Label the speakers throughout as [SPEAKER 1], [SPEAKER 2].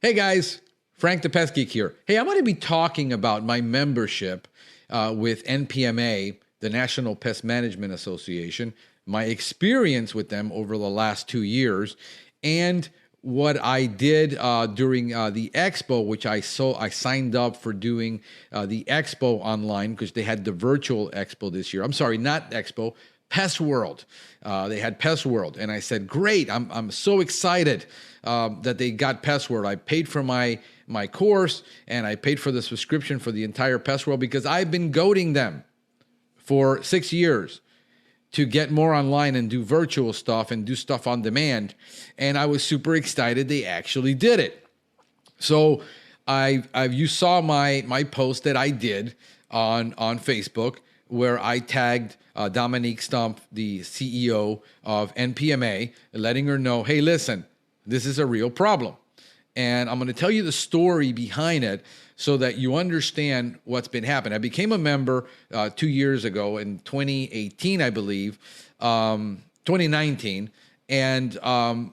[SPEAKER 1] Hey guys, Frank the Pest Geek here. Hey, I'm going to be talking about my membership with NPMA, the National Pest Management Association, my experience with them over the last 2 years, and what I did during the expo, which I signed up for doing the expo online because they had the virtual expo this year. I'm sorry, not expo, Pest World. They had Pest World, and I said, "Great! I'm so excited that they got Pest World." I paid for my course, and I paid for the subscription for the entire Pest World because I've been goading them for 6 years to get more online and do virtual stuff and do stuff on demand. And I was super excited they actually did it. So you saw my post that I did on Facebook where I tagged Dominique Stump, the CEO of NPMA, letting her know, hey, listen, this is a real problem. And I'm going to tell you the story behind it so that you understand what's been happening. I became a member 2 years ago in 2018, I believe, 2019, and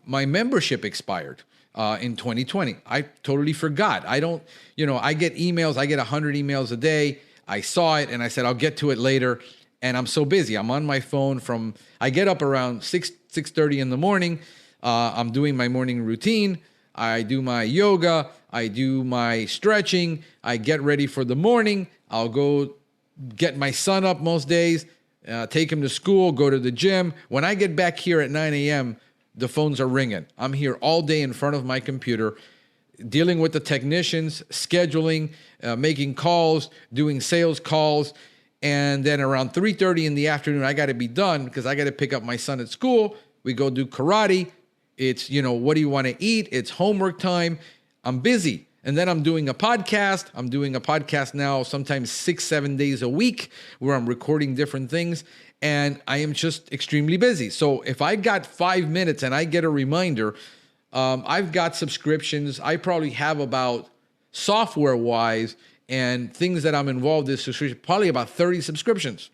[SPEAKER 1] my membership expired in 2020. I totally forgot. I get emails. I get 100 emails a day. I saw it and I said, I'll get to it later. And I'm so busy. I'm on my phone I get up around 6:30 in the morning. I'm doing my morning routine. I do my yoga. I do my stretching. I get ready for the morning. I'll go get my son up most days, take him to school, go to the gym. When I get back here at 9 a.m., the phones are ringing. I'm here all day in front of my computer, dealing with the technicians, scheduling, making calls, doing sales calls. And then around 3:30 in the afternoon, I got to be done because I got to pick up my son at school. We go do karate. It's, what do you want to eat? It's homework time. I'm busy. And then I'm doing a podcast. I'm doing a podcast now, sometimes 6-7 days a week, where I'm recording different things. And I am just extremely busy. So if I got 5 minutes and I get a reminder, I've got subscriptions. I probably have about software-wise and things that I'm involved in, probably about 30 subscriptions.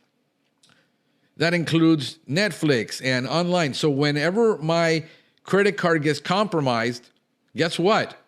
[SPEAKER 1] That includes Netflix and online. So whenever my credit card gets compromised, guess what?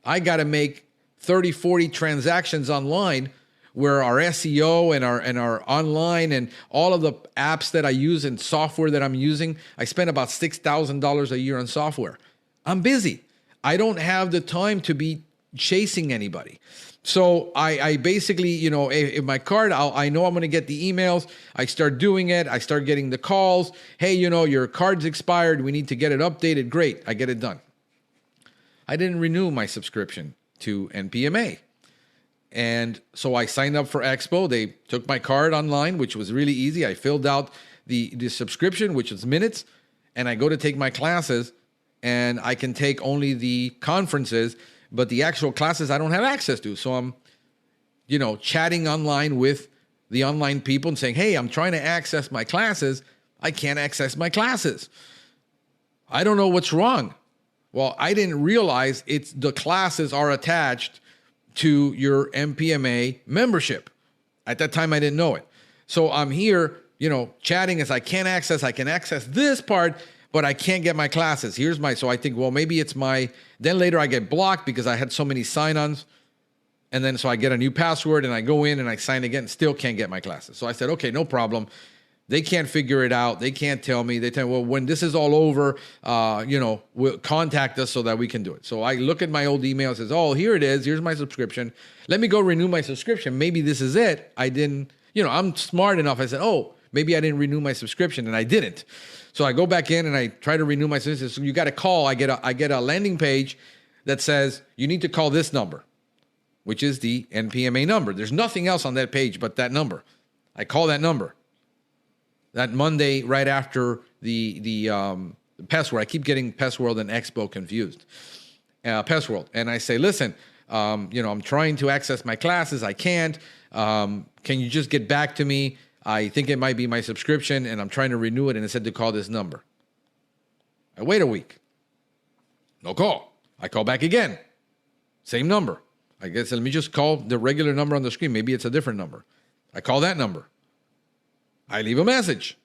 [SPEAKER 1] I got to make 30, 40 transactions online where our SEO and our online and all of the apps that I use and software that I'm using, I spend about $6,000 a year on software. I'm busy. I don't have the time to be chasing anybody. So I basically, if my card, I know I'm going to get the emails. I start doing it. I start getting the calls. Hey, your card's expired. We need to get it updated. Great. I get it done. I didn't renew my subscription to NPMA. And so I signed up for Expo. They took my card online, which was really easy. I filled out the subscription, which is minutes, and I go to take my classes, and I can take only the conferences, but the actual classes I don't have access to. So I'm, chatting online with the online people and saying, hey, I'm trying to access my classes. I can't access my classes. I don't know what's wrong. Well, I didn't realize the classes are attached to your NPMA membership. At that time, I didn't know it. So I'm here, chatting as I can access this part, but I can't get my classes. So I think, well, maybe it's then later I get blocked because I had so many sign-ons. And then so I get a new password and I go in and I sign again, still can't get my classes. So I said, okay, no problem. They can't figure it out. They can't tell me. They tell me, well, when this is all over, we'll contact us so that we can do it. So I look at my old email and says, oh, here it is. Here's my subscription. Let me go renew my subscription. Maybe this is it. I didn't, I'm smart enough. I said, oh, maybe I didn't renew my subscription, and I didn't. So I go back in and I try to renew my subscription. So you got to call. I get a landing page that says you need to call this number, which is the NPMA number. There's nothing else on that page but that number. I call that number. That Monday, right after the Pest World, I keep getting Pest World and Expo confused. Pest World, and I say, listen, I'm trying to access my classes. I can't. Can you just get back to me? I think it might be my subscription, and I'm trying to renew it, and it said to call this number. I wait a week. No call. I call back again. Same number. I guess let me just call the regular number on the screen. Maybe it's a different number. I call that number. I leave a message.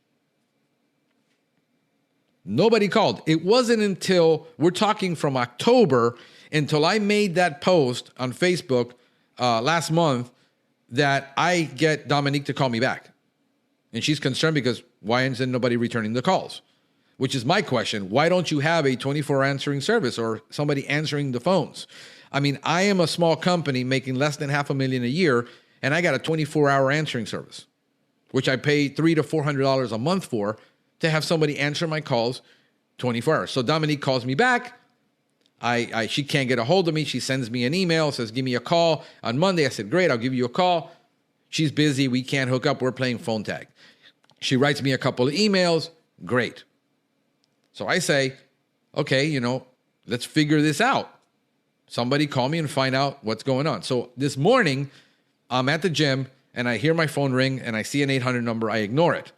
[SPEAKER 1] Nobody called. It wasn't until, we're talking from October, until I made that post on Facebook last month, that I get Dominique to call me back. And she's concerned because why isn't nobody returning the calls? Which is my question. Why don't you have a 24 answering service or somebody answering the phones? I mean, I am a small company making less than $500,000 a year, and I got a 24-hour answering service, which I pay $300 to $400 a month for, to have somebody answer my calls 24 hours. So Dominique calls me back. She can't get a hold of me. She sends me an email, says, give me a call on Monday. I said, great, I'll give you a call. She's busy. We can't hook up. We're playing phone tag. She writes me a couple of emails. Great. So I say, okay, let's figure this out. Somebody call me and find out what's going on. So this morning, I'm at the gym and I hear my phone ring and I see an 800 number. I ignore it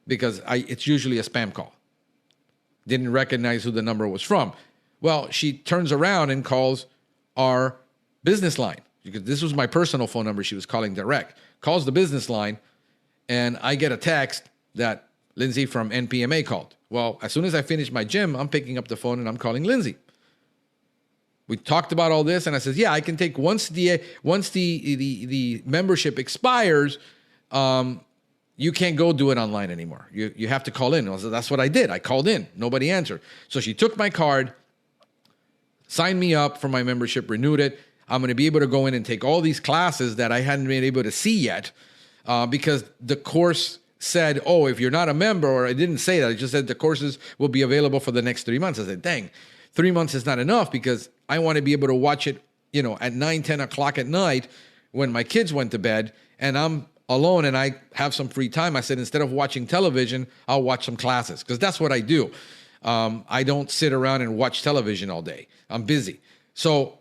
[SPEAKER 1] because it's usually a spam call. Didn't recognize who the number was from. Well, she turns around and calls our business line, because this was my personal phone number. She was calling direct. Calls the business line, and I get a text that Lindsay from NPMA called. Well, as soon as I finish my gym, I'm picking up the phone and I'm calling Lindsay. We talked about all this, and I says, yeah, I can take once the membership expires, you can't go do it online anymore. You have to call in. So that's what I did. I called in. Nobody answered. So she took my card, signed me up for my membership, renewed it. I'm going to be able to go in and take all these classes that I hadn't been able to see yet because the course said, oh, if you're not a member, or I didn't say that. I just said the courses will be available for the next 3 months. I said, dang, 3 months is not enough because I want to be able to watch it, at 9, 10 o'clock at night when my kids went to bed and I'm alone and I have some free time. I said, instead of watching television, I'll watch some classes because that's what I do. I don't sit around and watch television all day. I'm busy. So,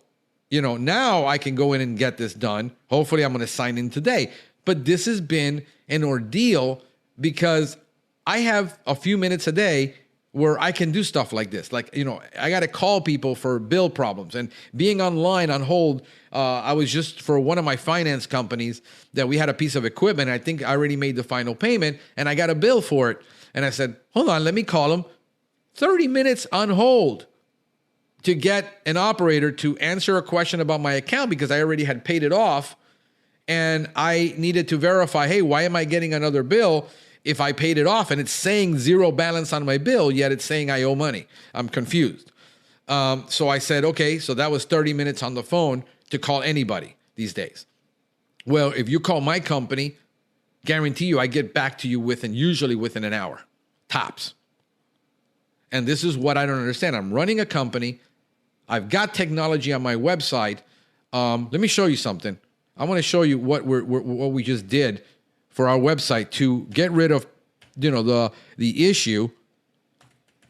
[SPEAKER 1] now I can go in and get this done. Hopefully I'm going to sign in today. But this has been an ordeal because I have a few minutes a day where I can do stuff like this. Like, I got to call people for bill problems and being online on hold. I was just for one of my finance companies that we had a piece of equipment. I think I already made the final payment and I got a bill for it. And I said, hold on, let me call them. 30 minutes on hold to get an operator to answer a question about my account because I already had paid it off. And I needed to verify, hey, why am I getting another bill if I paid it off and it's saying zero balance on my bill, yet it's saying I owe money? I'm confused. So I said, okay, so that was 30 minutes on the phone to call anybody these days. Well, if you call my company, guarantee you I get back to you usually within an hour, tops. And this is what I don't understand. I'm running a company. I've got technology on my website. Let me show you something. I want to show you what we just did for our website to get rid of, the issue.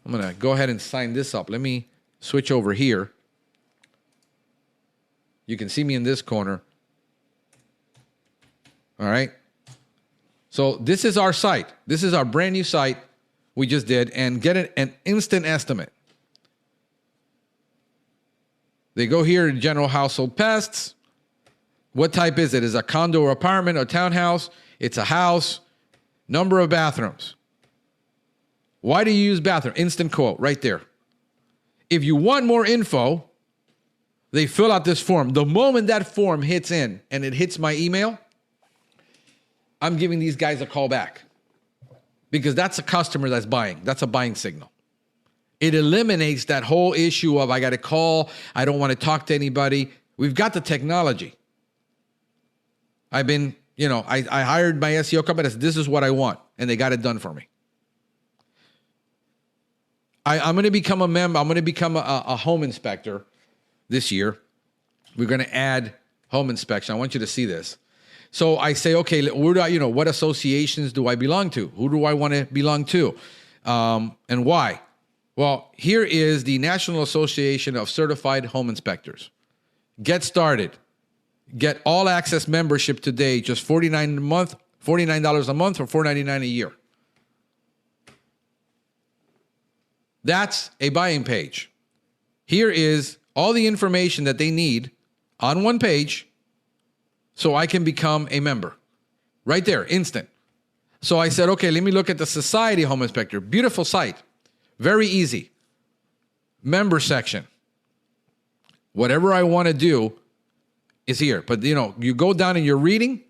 [SPEAKER 1] I'm going to go ahead and sign this up. Let me switch over here. You can see me in this corner. All right. So this is our site. This is our brand new site we just did, and get an instant estimate. They go here to general household pests. What type is it? Is it a condo or apartment or townhouse? It's a house. Number of bathrooms. Why do you use bathroom? Instant quote right there. If you want more info, they fill out this form. The moment that form hits in and it hits my email, I'm giving these guys a call back because that's a customer that's buying. That's a buying signal. It eliminates that whole issue of I got to call. I don't want to talk to anybody. We've got the technology. I've been, I hired my SEO company. I said, this is what I want. And they got it done for me. I'm going to become a member. I'm going to become a home inspector this year. We're going to add home inspection. I want you to see this. So I say, okay, where do what associations do I belong to? Who do I want to belong to? And why? Well, here is the National Association of Certified Home Inspectors. Get started. Get all access membership today, just $49 a month or $4.99 a year. That's a buying page. Here is all the information that they need on one page so I can become a member. Right there, instant. So I said, okay, let me look at the Society Home Inspector. Beautiful site. Very easy. Member section. Whatever I want to do is here. But, you go down and you're reading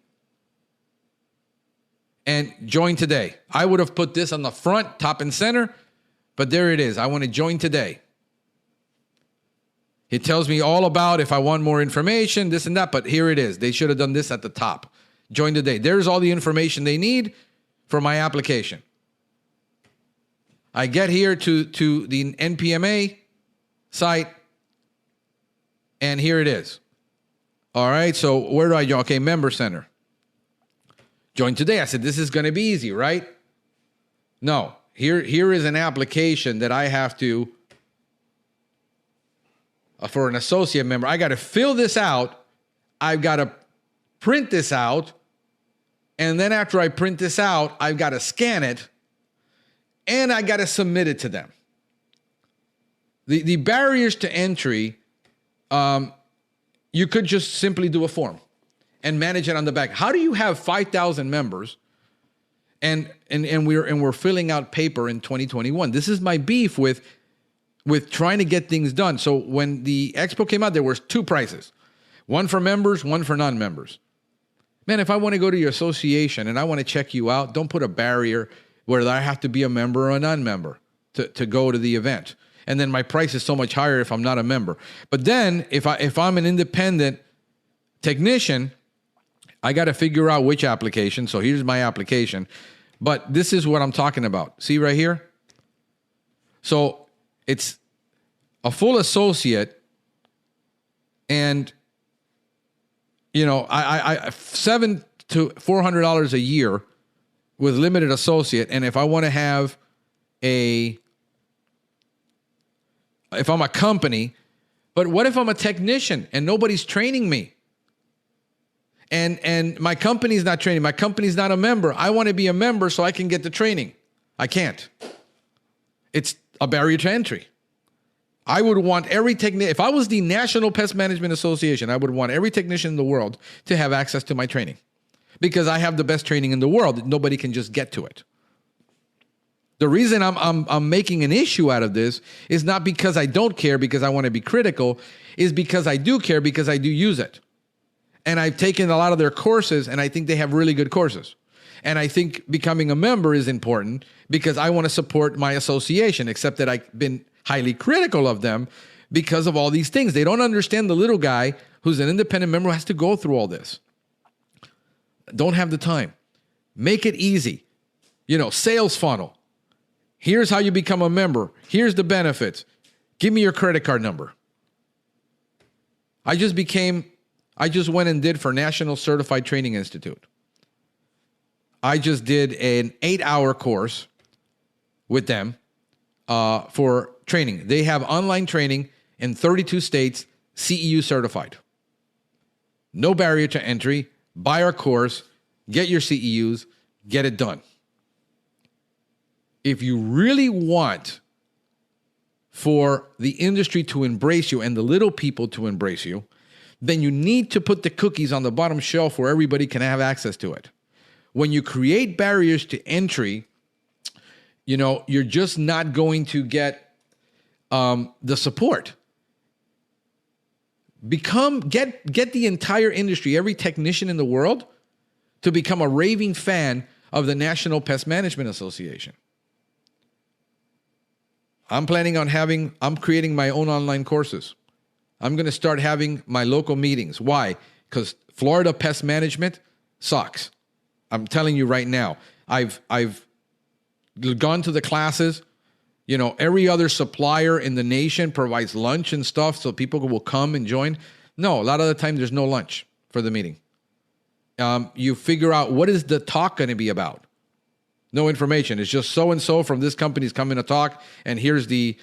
[SPEAKER 1] and join today. I would have put this on the front, top and center, but there it is. I want to join today. It tells me all about if I want more information, this and that, but here it is. They should have done this at the top. Join today. There's all the information they need for my application. I get here to the NPMA site, and here it is. All right, so where do I join? Okay, Member Center. Join today. I said, this is going to be easy, right? No. Here is an application that I have to, for an associate member, I got to fill this out. I've got to print this out. And then after I print this out, I've got to scan it. And I got to submit it to them. The barriers to entry, you could just simply do a form and manage it on the back. How do you have 5,000 members and we're filling out paper in 2021? This is my beef with trying to get things done. So when the expo came out, there was two prices. One for members, one for non-members. Man, if I want to go to your association and I want to check you out, don't put a barrier where I have to be a member or a non-member to go to the event. And then my price is so much higher if I'm not a member. But then if I'm an independent technician, I got to figure out which application. So here's my application. But this is what I'm talking about. See right here? So it's a full associate, and I $700 to $400 a year with limited associate. And if I want to have if I'm a company, but what if I'm a technician and nobody's training me? And my company's not training. My company's not a member. I want to be a member so I can get the training. I can't. It's a barrier to entry. I would want every technician, if I was the National Pest Management Association, I would want every technician in the world to have access to my training because I have the best training in the world. Nobody can just get to it. The reason I'm making an issue out of this is not because I don't care, because I want to be critical, is because I do care, because I do use it. And I've taken a lot of their courses, and I think they have really good courses. And I think becoming a member is important because I want to support my association, except that I've been highly critical of them because of all these things. They don't understand the little guy who's an independent member who has to go through all this. Don't have the time. Make it easy. Sales funnel. Here's how you become a member. Here's the benefits. Give me your credit card number. I just went and did for National Certified Training Institute. I just did an 8-hour course with them for training. They have online training in 32 states, CEU certified. No barrier to entry. Buy our course, get your CEUs, get it done. If you really want for the industry to embrace you and the little people to embrace you, then you need to put the cookies on the bottom shelf where everybody can have access to it. When you create barriers to entry, you're just not going to get the support. Get the entire industry, every technician in the world, to become a raving fan of the National Pest Management Association. I'm creating my own online courses. I'm going to start having my local meetings. Why? Because Florida pest management sucks. I'm telling you right now. I've gone to the classes. Every other supplier in the nation provides lunch and stuff so people will come and join. No, a lot of the time there's no lunch for the meeting. You figure out what is the talk going to be about. No information. It's just so-and-so from this company is coming to talk, and here's the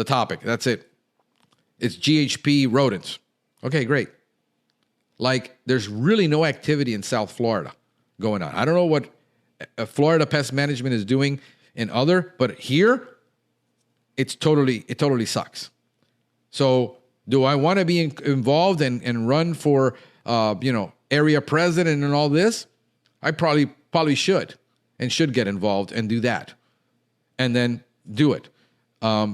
[SPEAKER 1] topic. That's it. It's GHP rodents. Okay, great. There's really no activity in South Florida going on. I don't know what Florida Pest Management is doing but here, it totally sucks. So do I want to be involved and run for, area president and all this? I probably should and should get involved and do that and then do it.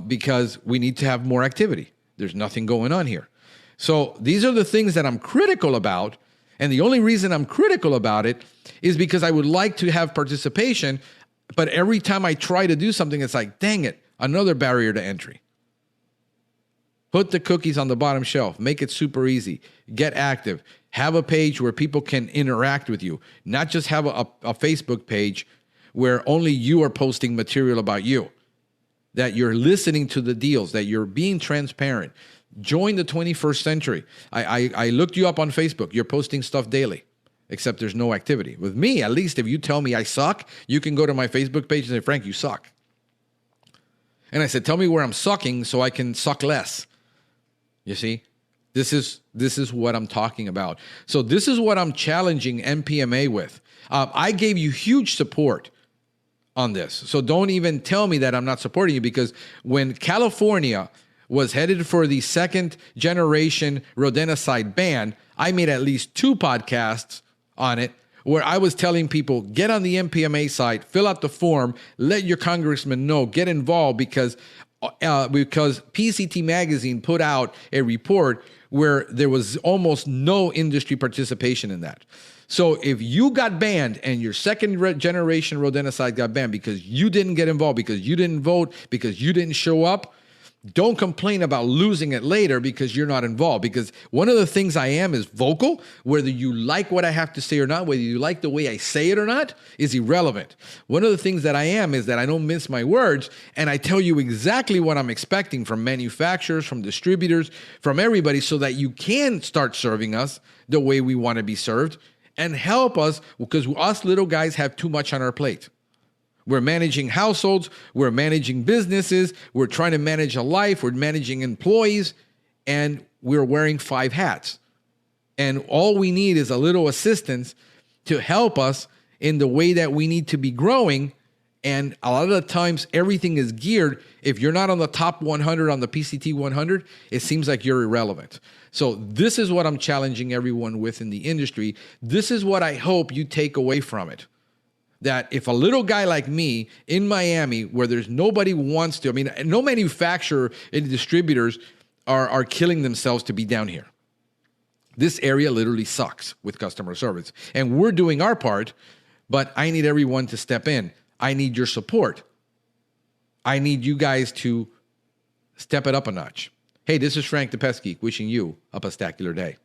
[SPEAKER 1] because we need to have more activity. There's nothing going on here. So these are the things that I'm critical about. And the only reason I'm critical about it is because I would like to have participation. But every time I try to do something, it's like, dang it, another barrier to entry. Put the cookies on the bottom shelf. Make it super easy. Get active. Have a page where people can interact with you. Not just have a Facebook page where only you are posting material about you. That you're listening to the deals. That you're being transparent. Join the 21st century. I looked you up on Facebook. You're posting stuff daily. Except there's no activity. With me, at least if you tell me I suck, you can go to my Facebook page and say, Frank, you suck. And I said, tell me where I'm sucking so I can suck less. You see, this is what I'm talking about. So this is what I'm challenging NPMA with. I gave you huge support on this. So don't even tell me that I'm not supporting you, because when California was headed for the second generation rodenticide ban, I made at least 2 podcasts on it where I was telling people, get on the NPMA site, fill out the form, let your congressman know, get involved, because PCT Magazine put out a report where there was almost no industry participation in that. So if you got banned and your second generation rodenticide got banned because you didn't get involved, because you didn't vote, because you didn't show up, don't complain about losing it later because you're not involved. Because one of the things I am is vocal. Whether you like what I have to say or not, whether you like the way I say it or not, is irrelevant. One of the things that I am is that I don't mince my words, and I tell you exactly what I'm expecting from manufacturers, from distributors, from everybody, so that you can start serving us the way we want to be served and help us, because us little guys have too much on our plate. We're managing households, we're managing businesses, we're trying to manage a life, we're managing employees, and we're wearing 5 hats. And all we need is a little assistance to help us in the way that we need to be growing. And a lot of the times, everything is geared. If you're not on the top 100 on the PCT 100, it seems like you're irrelevant. So this is what I'm challenging everyone with in the industry. This is what I hope you take away from it. That if a little guy like me in Miami, where there's nobody wants to, I mean, no manufacturer and distributors are killing themselves to be down here. This area literally sucks with customer service. And we're doing our part, but I need everyone to step in. I need your support. I need you guys to step it up a notch. Hey, this is Frank the Pest Geek wishing you a pestacular day.